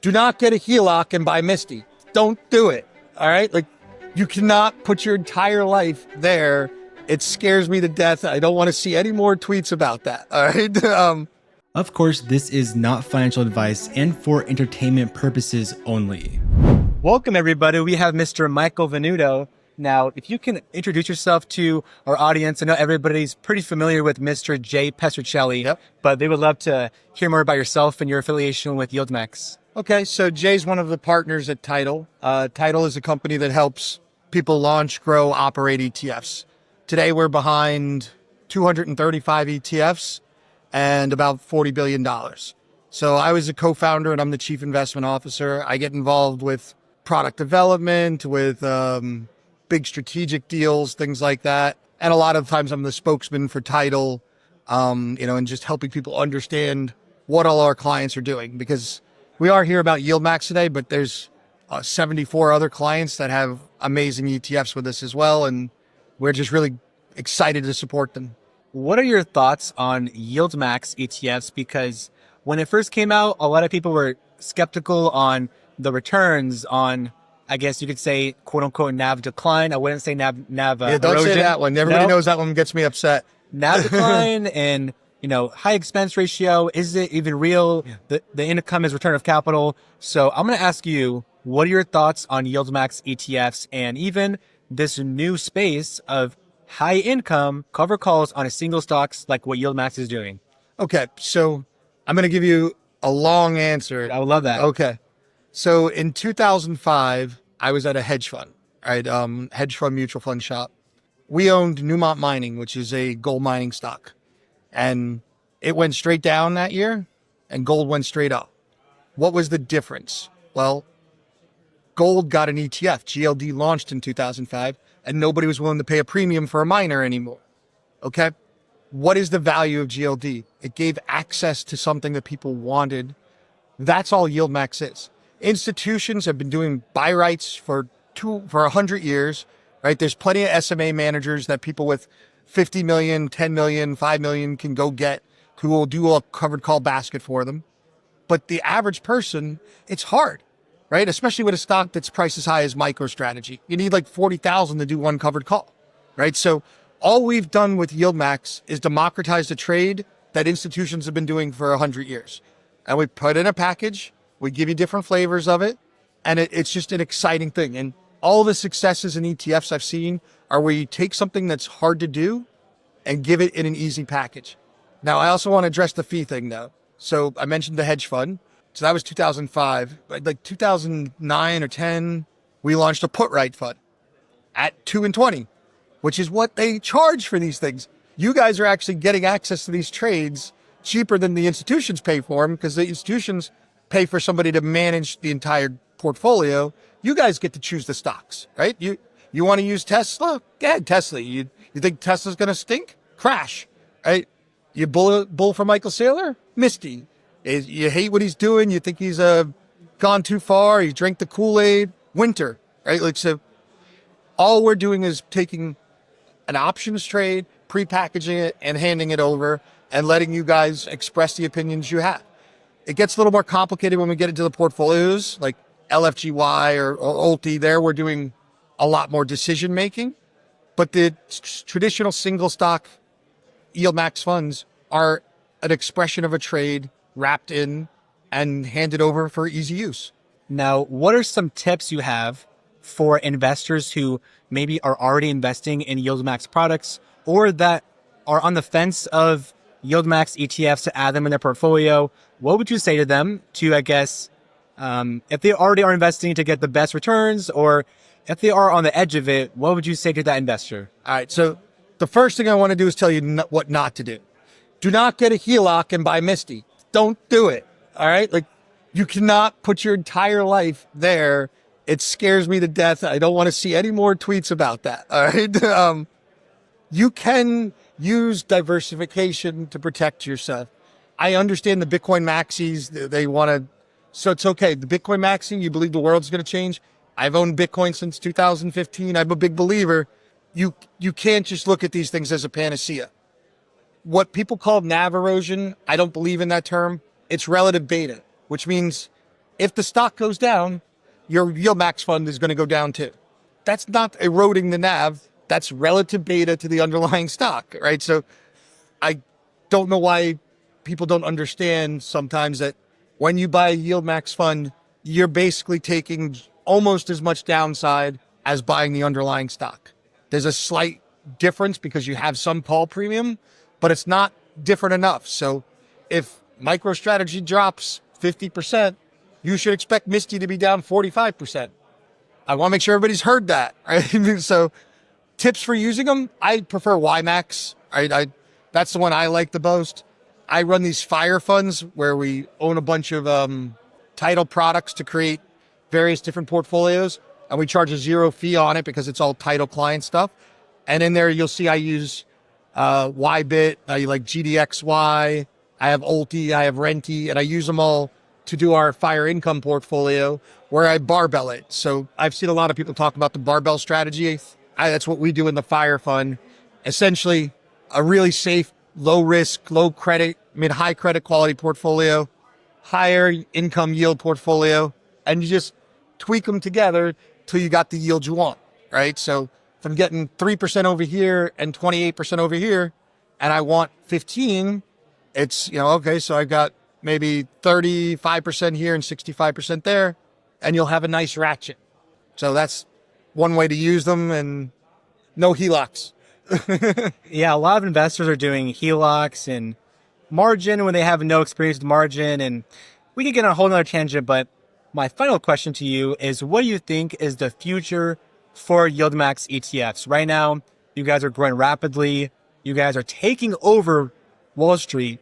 Do not get a HELOC and buy MSTY. Don't do it. All right. Like, you cannot put your entire life there. It scares me to death. I don't want to see any more tweets about that. All right. Of course, this is not financial advice and for entertainment purposes only. Welcome, everybody. We have Mr. Michael Venuto. Now, if you can introduce yourself to our audience, I know everybody's pretty familiar with Mr. Jay Petrocelli, Yep. but they would love to hear more about yourself and your affiliation with YieldMax. Okay. So Jay's one of the partners at Tidal. Tidal is a company that helps people launch, grow, operate ETFs. Today, we're behind 235 ETFs and about $40 billion. So I was a co-founder and I'm the chief investment officer. I get involved with product development, with big strategic deals, things like that. And a lot of times I'm the spokesman for Tidal, and just helping people understand what all our clients are doing. Because we are here about YieldMax today, but there's 74 other clients that have amazing ETFs with us as well. And we're just really excited to support them. What are your thoughts on YieldMax ETFs? Because when it first came out, a lot of people were skeptical on the returns on, I guess you could say, quote unquote, NAV decline. I wouldn't say NAV Yeah, don't erosion. say that one. Everybody knows that one gets me upset. NAV decline and, high expense ratio. Is it even real? The income is return of capital. So I'm going to ask you, what are your thoughts on YieldMax ETFs and even this new space of high income cover calls on a single stocks like what YieldMax is doing? Okay, so I'm going to give you a long answer. I would love that. Okay, so in 2005, I was at a hedge fund, right? Hedge fund mutual fund shop. We owned Newmont Mining, which is a gold mining stock, and it went straight down that year, and gold went straight up. What was the difference? Well, gold got an ETF. GLD launched in 2005. And nobody was willing to pay a premium for a miner anymore. Okay? What is the value of GLD? It gave access to something that people wanted. That's all YieldMax is. Institutions have been doing buy rights for 100 years, right? There's plenty of SMA managers that people with 50 million, 10 million, 5 million can go get who will do a covered call basket for them. But the average person, it's hard. Right? Especially with a stock that's priced as high as MicroStrategy. You need like 40,000 to do one covered call, right? So all we've done with YieldMax is democratize the trade that institutions have been doing for 100 years. And we put in a package, we give you different flavors of it, and it's just an exciting thing. And all the successes in ETFs I've seen are where you take something that's hard to do and give it in an easy package. Now, I also want to address the fee thing though. So I mentioned the hedge fund. So that was 2005. Like 2009 or 10, we launched a put right fund at 2 and 20, which is what they charge for these things. You guys are actually getting access to these trades cheaper than the institutions pay for them because the institutions pay for somebody to manage the entire portfolio. You guys get to choose the stocks, right? You want to use Tesla? Go ahead, Tesla. You think Tesla's going to stink? Crash, right? You bull for Michael Saylor? MSTY. You hate what he's doing. You think he's gone too far. You drink the Kool-Aid. Winter, right? Like, so all we're doing is taking an options trade, pre-packaging it, and handing it over and letting you guys express the opinions you have. It gets a little more complicated when we get into the portfolios, like LFGY or ULTI. There, we're doing a lot more decision making. But the traditional single stock YieldMax funds are an expression of a trade wrapped in and handed over for easy use. Now, what are some tips you have for investors who maybe are already investing in YieldMax products or that are on the fence of YieldMax ETFs to add them in their portfolio? What would you say to them to, I guess, if they already are investing to get the best returns, or if they are on the edge of it, what would you say to that investor? All right. So the first thing I want to do is tell you what not to do. Do not get a HELOC and buy MSTY. Don't do it. All right. Like, you cannot put your entire life there. It scares me to death. I don't want to see any more tweets about that. All right. You can use diversification to protect yourself. I understand the Bitcoin maxis. They want to, so it's okay. The Bitcoin maxi, you believe the world's going to change. I've owned Bitcoin since 2015. I'm a big believer. You can't just look at these things as a panacea. What people call Nav erosion, I don't believe in that term. It's relative beta, which means If the stock goes down, your YieldMax fund is going to go down too. That's not eroding the NAV. That's relative beta to the underlying stock, right? So I don't know why people don't understand sometimes that when you buy a YieldMax fund, you're basically taking almost as much downside as buying the underlying stock. There's a slight difference because you have some call premium, but it's not different enough. So if MicroStrategy drops 50%, you should expect MSTY to be down 45%. I want to make sure everybody's heard that, right? So tips for using them, I prefer YMAX. That's the one I like the most. I run these fire funds where we own a bunch of title products to create various different portfolios, and we charge a 0 fee on it because it's all title client stuff. And in there, you'll see I use YBit, I like GDXY, I have Ulti, I have Renty, and I use them all to do our fire income portfolio where I barbell it. So I've seen a lot of people talk about the barbell strategy. That's what we do in the fire fund. Essentially, a really safe, low risk, low credit, high credit quality portfolio, higher income yield portfolio, and you just tweak them together till you got the yield you want, right? So if I'm getting 3% over here and 28% over here, and I want 15, it's, okay, so I've got maybe 35% here and 65% there, and you'll have a nice ratchet. So that's one way to use them, and no HELOCs. Yeah, a lot of investors are doing HELOCs and margin when they have no experience with margin, and we can get on a whole nother tangent, but my final question to you is, what do you think is the future for YieldMax ETFs? Right now, you guys are growing rapidly. You guys are taking over Wall Street,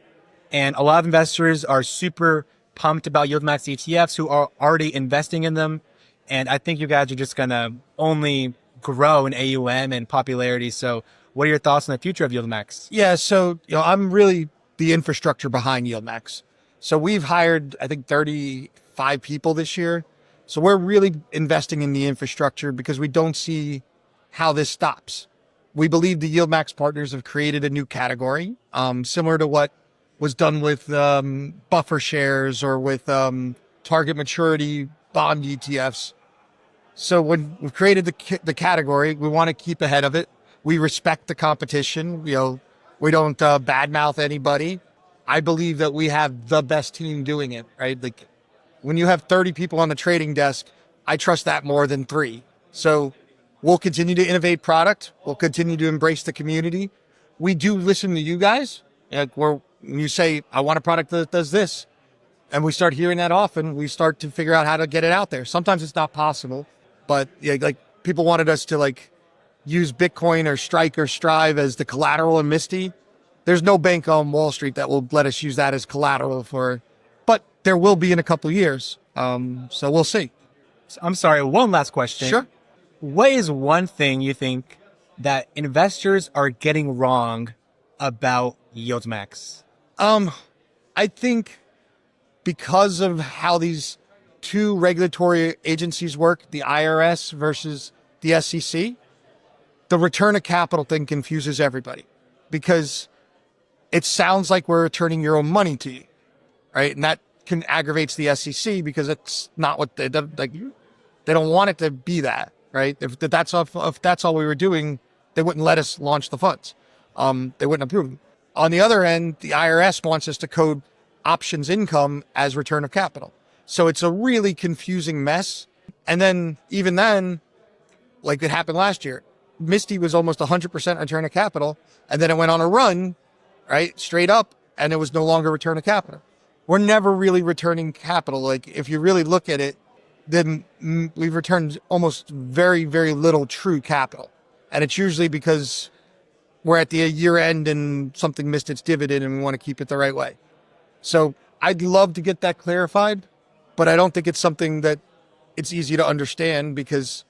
and a lot of investors are super pumped about YieldMax ETFs who are already investing in them. And I think you guys are just going to only grow in AUM and popularity. So what are your thoughts on the future of YieldMax? Yeah, so I'm really the infrastructure behind YieldMax. So we've hired, I think, 35 people this year. So we're really investing in the infrastructure because we don't see how this stops. We believe the YieldMax partners have created a new category, similar to what was done with buffer shares or with target maturity bond ETFs. So when we've created the category, we want to keep ahead of it. We respect the competition. We don't badmouth anybody. I believe that we have the best team doing it, right? Like when you have 30 people on the trading desk, I trust that more than 3. So we'll continue to innovate product. We'll continue to embrace the community. We do listen to you guys. Like when you say, I want a product that does this, and we start hearing that often, we start to figure out how to get it out there. Sometimes it's not possible, but like people wanted us to use Bitcoin or Strike or Strive as the collateral in MSTY. There's no bank on Wall Street that will let us use that as collateral but there will be in a couple of years. So we'll see. I'm sorry, one last question. Sure. What is one thing you think that investors are getting wrong about YieldMax? I think because of how these two regulatory agencies work, the IRS versus the SEC, the return of capital thing confuses everybody because it sounds like we're returning your own money to you, right? And that aggravates the SEC because it's not what they don't want it to be that, right? If that's all we were doing, they wouldn't let us launch the funds. They wouldn't approve them. On the other end, the IRS wants us to code options income as return of capital. So it's a really confusing mess. And then even then, like it happened last year, MSTY was almost 100% return of capital. And then it went on a run, right? Straight up. And it was no longer return of capital. We're never really returning capital. Like if you really look at it, then we've returned almost very, very little true capital. And it's usually because we're at the year end and something missed its dividend and we want to keep it the right way. So I'd love to get that clarified, but I don't think it's something that it's easy to understand because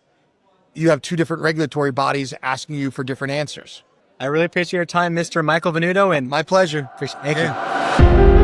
you have two different regulatory bodies asking you for different answers. I really appreciate your time, Mr. Michael Venuto, and my pleasure. Thank you.